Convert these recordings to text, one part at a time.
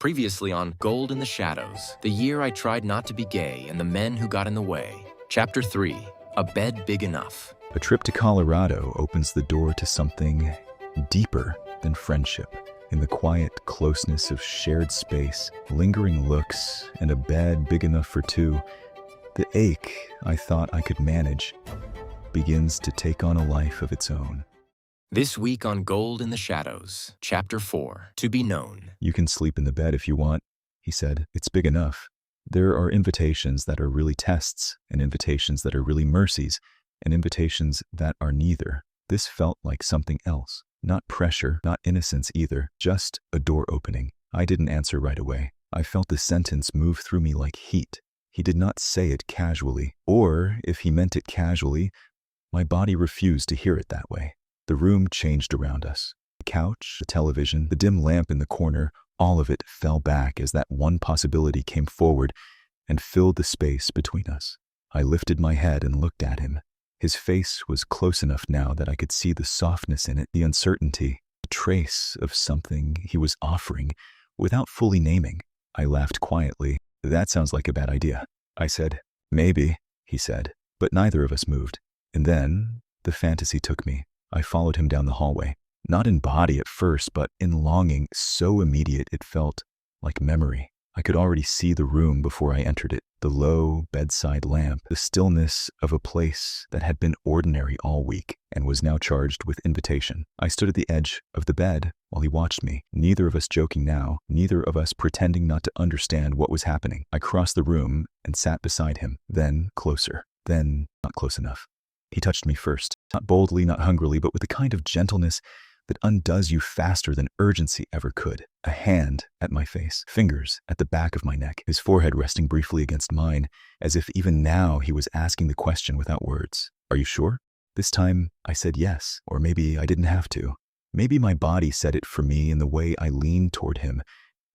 Previously on Gold in the Shadows, the year I tried not to be gay and the men who got in the way. Chapter 3, A Bed Big Enough. A trip to Colorado opens the door to something deeper than friendship. In the quiet closeness of shared space, lingering looks, and a bed big enough for two, the ache I thought I could manage begins to take on a life of its own. This week on Gold in the Shadows, Chapter 4, To Be Known. "You can sleep in the bed if you want," he said. "It's big enough." There are invitations that are really tests, and invitations that are really mercies, and invitations that are neither. This felt like something else. Not pressure, not innocence either, just a door opening. I didn't answer right away. I felt the sentence move through me like heat. He did not say it casually, or if he meant it casually, my body refused to hear it that way. The room changed around us. The couch, the television, the dim lamp in the corner, all of it fell back as that one possibility came forward and filled the space between us. I lifted my head and looked at him. His face was close enough now that I could see the softness in it, the uncertainty, a trace of something he was offering without fully naming. I laughed quietly. "That sounds like a bad idea," I said. "Maybe," he said, but neither of us moved. And then the fantasy took me. I followed him down the hallway, not in body at first, but in longing so immediate it felt like memory. I could already see the room before I entered it, the low bedside lamp, the stillness of a place that had been ordinary all week and was now charged with invitation. I stood at the edge of the bed while he watched me, neither of us joking now, neither of us pretending not to understand what was happening. I crossed the room and sat beside him, then closer, then not close enough. He touched me first, not boldly, not hungrily, but with the kind of gentleness that undoes you faster than urgency ever could. A hand at my face, fingers at the back of my neck, his forehead resting briefly against mine, as if even now he was asking the question without words. "Are you sure?" This time I said yes, or maybe I didn't have to. Maybe my body said it for me in the way I leaned toward him,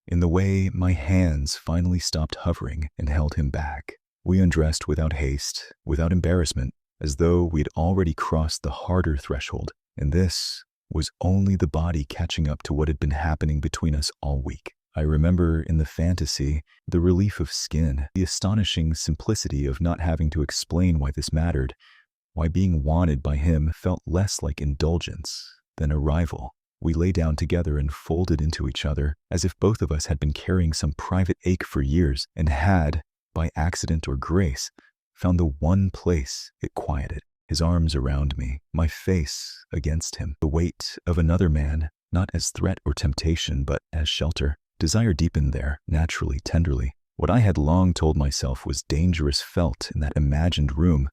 in the way my hands finally stopped hovering and held him back. We undressed without haste, without embarrassment, as though we'd already crossed the harder threshold, and this was only the body catching up to what had been happening between us all week. I remember in the fantasy the relief of skin, the astonishing simplicity of not having to explain why this mattered, why being wanted by him felt less like indulgence than a rival. We lay down together and folded into each other, as if both of us had been carrying some private ache for years and had, by accident or grace, found the one place it quieted. His arms around me, my face against him, the weight of another man, not as threat or temptation, but as shelter. Desire deepened there, naturally, tenderly. What I had long told myself was dangerous felt in that imagined room,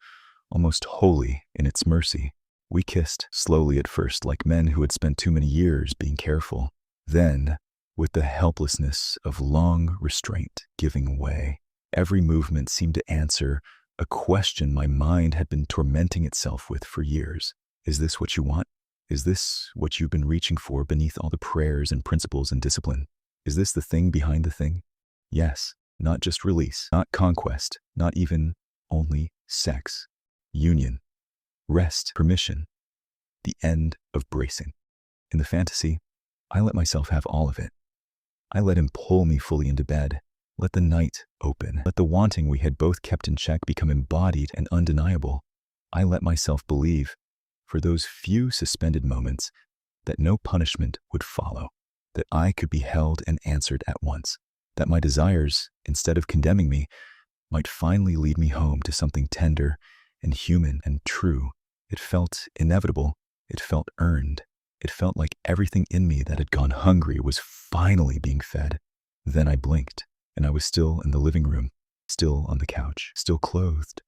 almost holy in its mercy. We kissed, slowly at first, like men who had spent too many years being careful. Then, with the helplessness of long restraint giving way, every movement seemed to answer a question my mind had been tormenting itself with for years. Is this what you want? Is this what you've been reaching for beneath all the prayers and principles and discipline? Is this the thing behind the thing? Yes, not just release, not conquest, not even only sex. Union, rest, permission, the end of bracing. In the fantasy, I let myself have all of it. I let him pull me fully into bed. Let the night open. Let the wanting we had both kept in check become embodied and undeniable. I let myself believe, for those few suspended moments, that no punishment would follow, that I could be held and answered at once, that my desires, instead of condemning me, might finally lead me home to something tender and human and true. It felt inevitable. It felt earned. It felt like everything in me that had gone hungry was finally being fed. Then I blinked. And I was still in the living room, still on the couch, still clothed,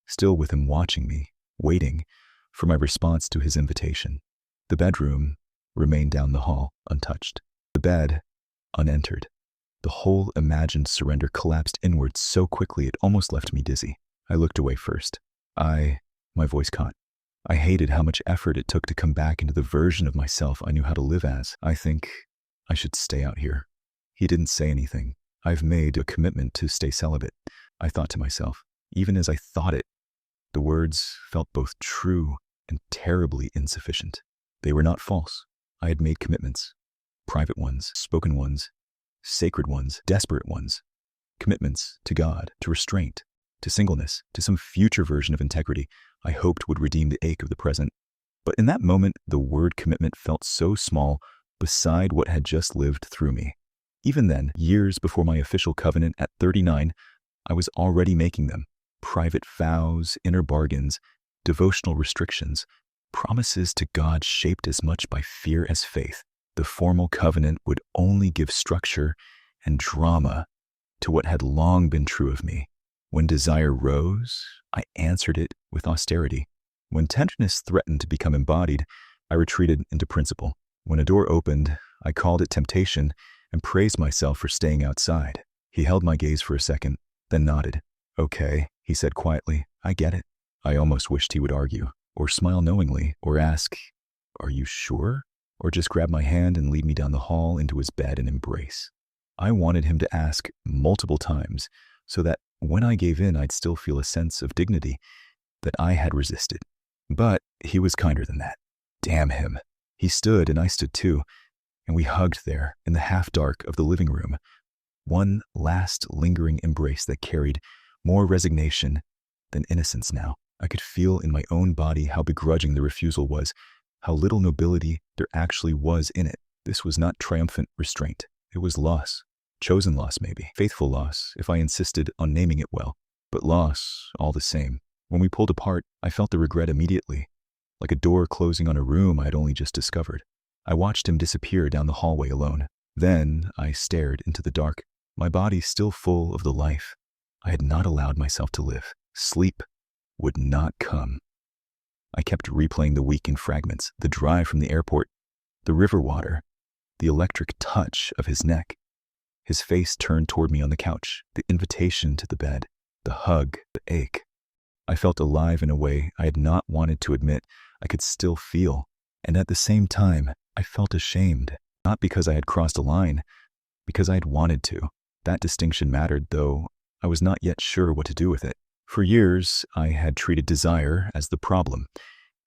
still with him watching me, waiting for my response to his invitation. The bedroom remained down the hall, untouched. The bed, unentered. The whole imagined surrender collapsed inward so quickly it almost left me dizzy. I looked away first. My voice caught. I hated how much effort it took to come back into the version of myself I knew how to live as. I think I should stay out here. He didn't say anything. I've made a commitment to stay celibate, I thought to myself. Even as I thought it, the words felt both true and terribly insufficient. They were not false. I had made commitments, private ones, spoken ones, sacred ones, desperate ones, commitments to God, to restraint, to singleness, to some future version of integrity I hoped would redeem the ache of the present. But in that moment, the word commitment felt so small beside what had just lived through me. Even then, years before my official covenant at 39, I was already making them. Private vows, inner bargains, devotional restrictions, promises to God shaped as much by fear as faith. The formal covenant would only give structure and drama to what had long been true of me. When desire rose, I answered it with austerity. When tenderness threatened to become embodied, I retreated into principle. When a door opened, I called it temptation and praised myself for staying outside. He held my gaze for a second, then nodded. "Okay," he said quietly, "I get it." I almost wished he would argue, or smile knowingly, or ask, "Are you sure?" Or just grab my hand and lead me down the hall into his bed and embrace. I wanted him to ask multiple times, so that when I gave in, I'd still feel a sense of dignity that I had resisted. But he was kinder than that. Damn him. He stood and I stood too, and we hugged there in the half-dark of the living room. One last lingering embrace that carried more resignation than innocence now. I could feel in my own body how begrudging the refusal was, how little nobility there actually was in it. This was not triumphant restraint. It was loss. Chosen loss, maybe. Faithful loss, if I insisted on naming it well. But loss, all the same. When we pulled apart, I felt the regret immediately, like a door closing on a room I had only just discovered. I watched him disappear down the hallway alone. Then I stared into the dark, my body still full of the life I had not allowed myself to live. Sleep would not come. I kept replaying the weekend fragments, the drive from the airport, the river water, the electric touch of his neck, his face turned toward me on the couch, the invitation to the bed, the hug, the ache. I felt alive in a way I had not wanted to admit I could still feel, and at the same time, I felt ashamed, not because I had crossed a line, because I had wanted to. That distinction mattered, though I was not yet sure what to do with it. For years, I had treated desire as the problem,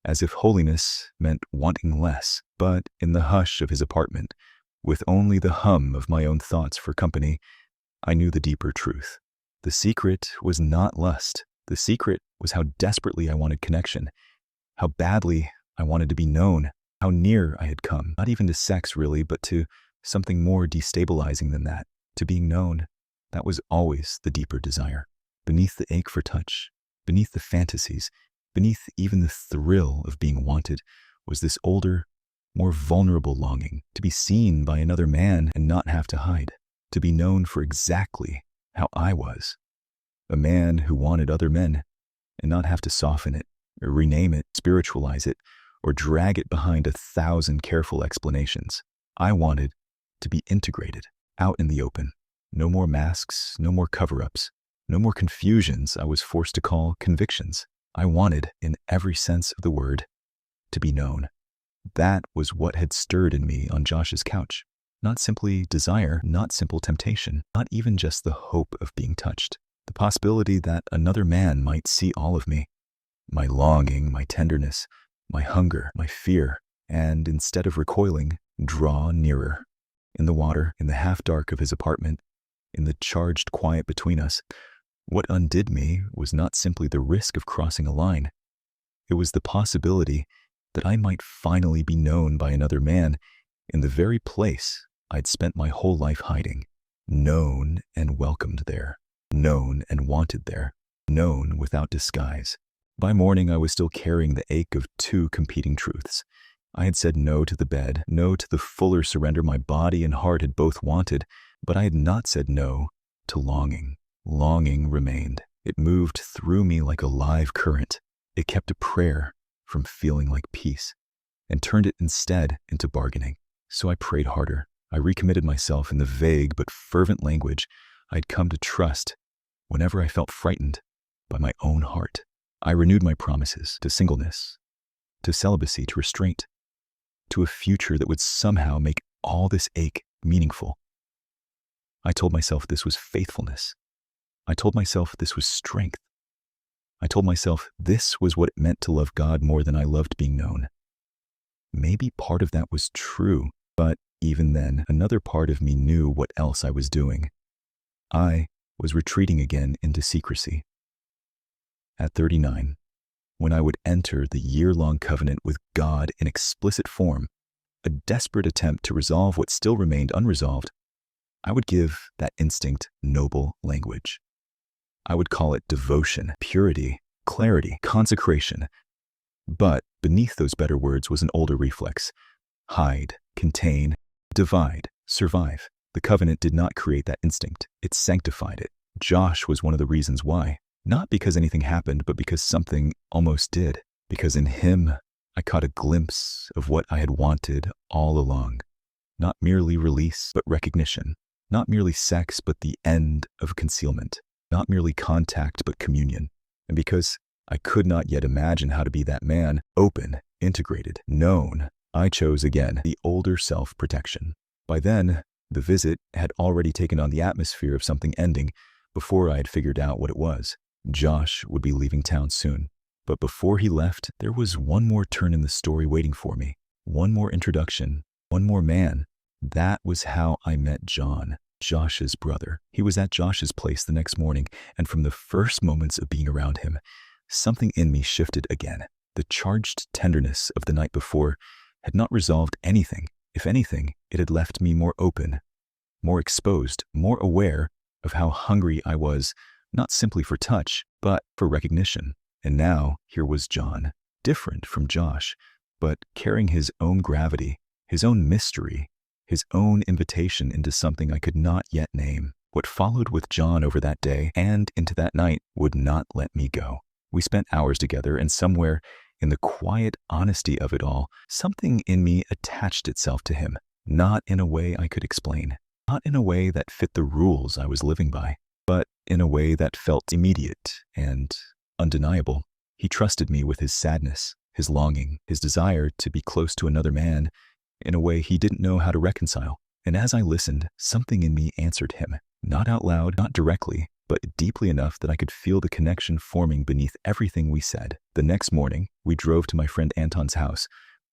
as if holiness meant wanting less. But in the hush of his apartment, with only the hum of my own thoughts for company, I knew the deeper truth. The secret was not lust. The secret was how desperately I wanted connection, how badly I wanted to be known, how near I had come, not even to sex really, but to something more destabilizing than that, to being known. That was always the deeper desire. Beneath the ache for touch, beneath the fantasies, beneath even the thrill of being wanted, was this older, more vulnerable longing to be seen by another man and not have to hide, to be known for exactly how I was. A man who wanted other men and not have to soften it, or rename it, spiritualize it, or drag it behind 1,000 careful explanations. I wanted to be integrated, out in the open. No more masks, no more cover-ups, no more confusions I was forced to call convictions. I wanted, in every sense of the word, to be known. That was what had stirred in me on Josh's couch. Not simply desire, not simple temptation, not even just the hope of being touched. The possibility that another man might see all of me, my longing, my tenderness, my hunger, my fear, and instead of recoiling, draw nearer. In the water, in the half-dark of his apartment, in the charged quiet between us, what undid me was not simply the risk of crossing a line. It was the possibility that I might finally be known by another man in the very place I'd spent my whole life hiding. Known and welcomed there. Known and wanted there. Known without disguise. By morning, I was still carrying the ache of two competing truths. I had said no to the bed, no to the fuller surrender my body and heart had both wanted, but I had not said no to longing. Longing remained. It moved through me like a live current. It kept a prayer from feeling like peace, and turned it instead into bargaining. So I prayed harder. I recommitted myself in the vague but fervent language I'd come to trust whenever I felt frightened by my own heart. I renewed my promises to singleness, to celibacy, to restraint, to a future that would somehow make all this ache meaningful. I told myself this was faithfulness. I told myself this was strength. I told myself this was what it meant to love God more than I loved being known. Maybe part of that was true, but even then, another part of me knew what else I was doing. I was retreating again into secrecy. At 39, when I would enter the year-long covenant with God in explicit form, a desperate attempt to resolve what still remained unresolved, I would give that instinct noble language. I would call it devotion, purity, clarity, consecration. But beneath those better words was an older reflex: hide, contain, divide, survive. The covenant did not create that instinct. It sanctified it. Josh was one of the reasons why. Not because anything happened, but because something almost did. Because in him, I caught a glimpse of what I had wanted all along. Not merely release, but recognition. Not merely sex, but the end of concealment. Not merely contact, but communion. And because I could not yet imagine how to be that man, open, integrated, known, I chose again the older self-protection. By then, the visit had already taken on the atmosphere of something ending before I had figured out what it was. Josh would be leaving town soon. But before he left, there was one more turn in the story waiting for me. One more introduction. One more man. That was how I met John, Josh's brother. He was at Josh's place the next morning, and from the first moments of being around him, something in me shifted again. The charged tenderness of the night before had not resolved anything. If anything, it had left me more open, more exposed, more aware of how hungry I was, not simply for touch, but for recognition. And now, here was John, different from Josh, but carrying his own gravity, his own mystery, his own invitation into something I could not yet name. What followed with John over that day and into that night would not let me go. We spent hours together, and somewhere in the quiet honesty of it all, something in me attached itself to him, not in a way I could explain, not in a way that fit the rules I was living by, but in a way that felt immediate and undeniable. He trusted me with his sadness, his longing, his desire to be close to another man in a way he didn't know how to reconcile. And as I listened, something in me answered him, not out loud, not directly, but deeply enough that I could feel the connection forming beneath everything we said. The next morning, we drove to my friend Anton's house,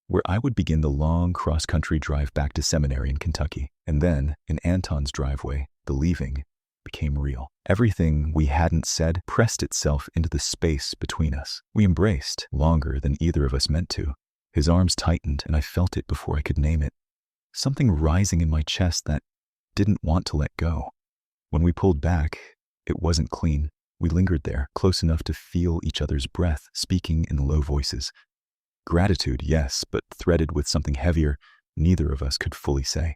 where I would begin the long cross-country drive back to seminary in Kentucky. And then, in Anton's driveway, the leaving became real. Everything we hadn't said pressed itself into the space between us. We embraced longer than either of us meant to. His arms tightened, and I felt it before I could name it. Something rising in my chest that didn't want to let go. When we pulled back, it wasn't clean. We lingered there, close enough to feel each other's breath, speaking in low voices. Gratitude, yes, but threaded with something heavier neither of us could fully say.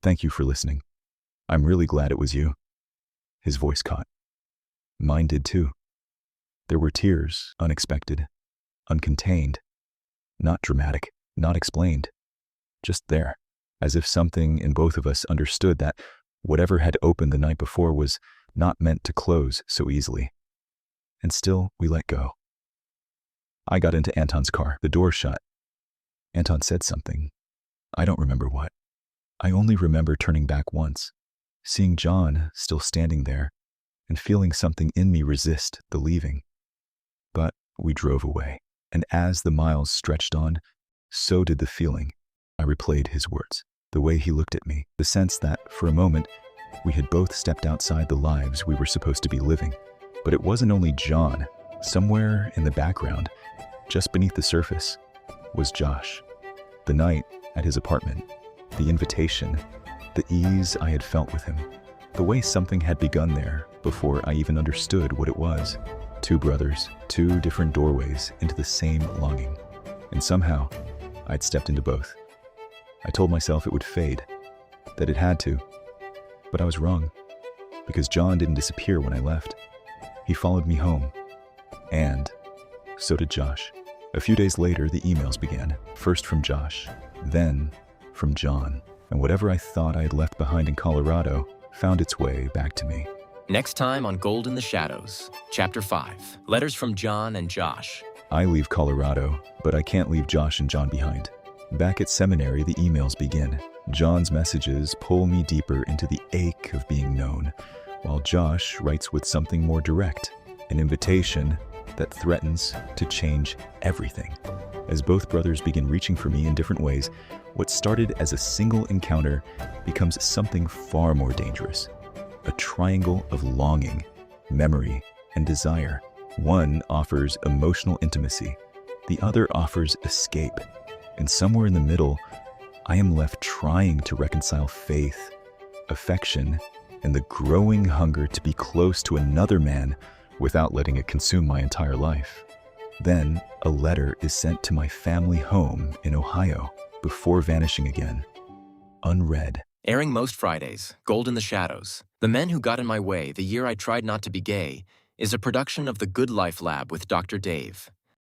Thank you for listening. I'm really glad it was you. His voice caught. Mine did too. There were tears, unexpected, uncontained, not dramatic, not explained, just there, as if something in both of us understood that whatever had opened the night before was not meant to close so easily. And still, we let go. I got into Anton's car, the door shut. Anton said something. I don't remember what. I only remember turning back once, seeing John still standing there, and feeling something in me resist the leaving. But we drove away, and as the miles stretched on, so did the feeling. I replayed his words, the way he looked at me, the sense that, for a moment, we had both stepped outside the lives we were supposed to be living. But it wasn't only John. Somewhere in the background, just beneath the surface, was Josh. The night at his apartment, the invitation, the ease I had felt with him, the way something had begun there before I even understood what it was. Two brothers, two different doorways into the same longing. And somehow, I'd stepped into both. I told myself it would fade, that it had to. But I was wrong, because John didn't disappear when I left. He followed me home. And so did Josh. A few days later, the emails began, first from Josh, then from John. And whatever I thought I had left behind in Colorado found its way back to me. Next time on Gold in the Shadows, Chapter 5, Letters from John and Josh. I leave Colorado, but I can't leave Josh and John behind. Back at seminary, the emails begin. John's messages pull me deeper into the ache of being known, while Josh writes with something more direct, an invitation that threatens to change everything. As both brothers begin reaching for me in different ways, what started as a single encounter becomes something far more dangerous. A triangle of longing, memory, and desire. One offers emotional intimacy, the other offers escape, and somewhere in the middle, I am left trying to reconcile faith, affection, and the growing hunger to be close to another man without letting it consume my entire life. Then, a letter is sent to my family home in Ohio before vanishing again, unread. Airing most Fridays, Gold in the Shadows, The Men Who Got in My Way, The Year I Tried Not to Be Gay, is a production of the Good Life Lab with Dr. Dave.